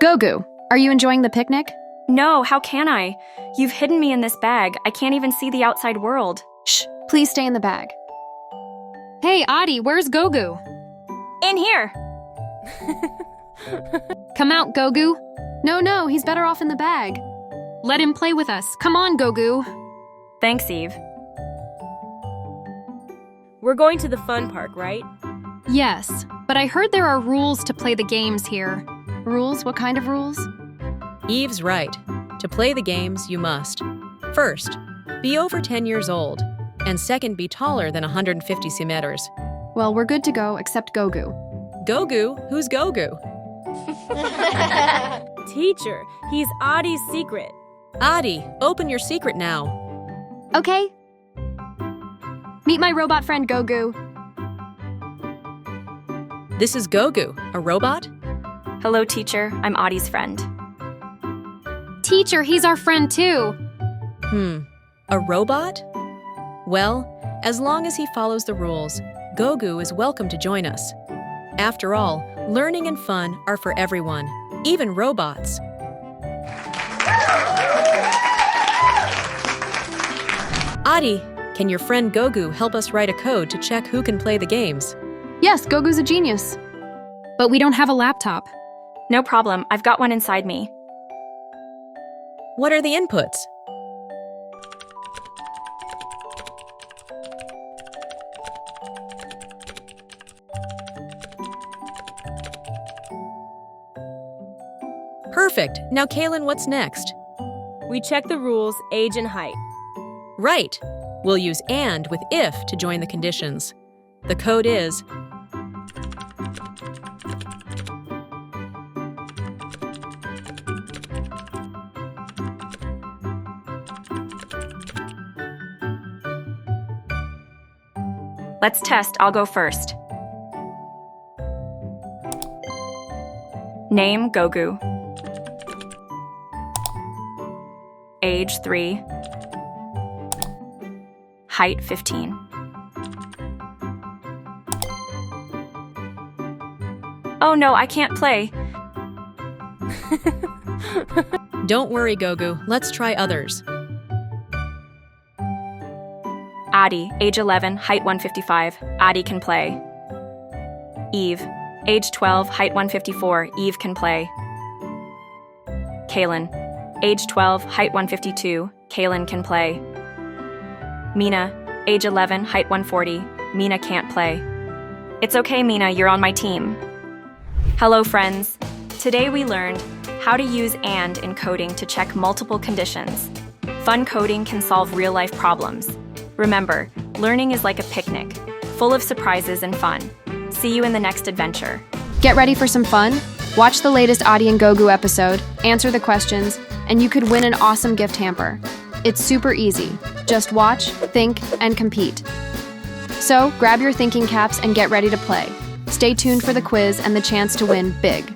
Gogu, are you enjoying the picnic? No, how can I? You've hidden me in this bag. I can't even see the outside world. Shh, please stay in the bag. Hey, Aadi, where's Gogu? In here! Come out, Gogu. No, he's better off in the bag. Let him play with us. Come on, Gogu. Thanks, Eve. We're going to the fun park, right? Yes, but I heard there are rules to play the games here. Rules? What kind of rules? Eve's right. To play the games, you must. First, be over 10 years old. And second, be taller than 150 centimeters. Well, we're good to go, except Gogu. Gogu? Who's Gogu? Teacher, he's Aadi's secret. Aadi, open your secret now. Okay. Meet my robot friend, Gogu. This is Gogu, a robot? Hello, teacher. I'm Aadi's friend. Teacher, he's our friend too. A robot? Well, as long as he follows the rules, Gogu is welcome to join us. After all, learning and fun are for everyone, even robots. Aadi, can your friend Gogu help us write a code to check who can play the games? Yes, Gogu's a genius. But we don't have a laptop. No problem. I've got one inside me. What are the inputs? Perfect. Now, Kaylin, what's next? We check the rules, age and height. Right. We'll use and with if to join the conditions. The code is Let's test. I'll go first. Name, Gogu. Age, 3. Height, 15. Oh no, I can't play. Don't worry, Gogu. Let's try others. Aadi, age 11, height 155. Aadi can play. Eve, age 12, height 154. Eve can play. Kaylin, age 12, height 152. Kaylin can play. Mina, age 11, height 140. Mina can't play. It's okay, Mina, you're on my team. Hello, friends. Today we learned how to use and in coding to check multiple conditions. Fun coding can solve real-life problems. Remember, learning is like a picnic, full of surprises and fun. See you in the next adventure. Get ready for some fun? Watch the latest Aadi and Gogu episode, answer the questions, and you could win an awesome gift hamper. It's super easy. Just watch, think, and compete. So, grab your thinking caps and get ready to play. Stay tuned for the quiz and the chance to win big.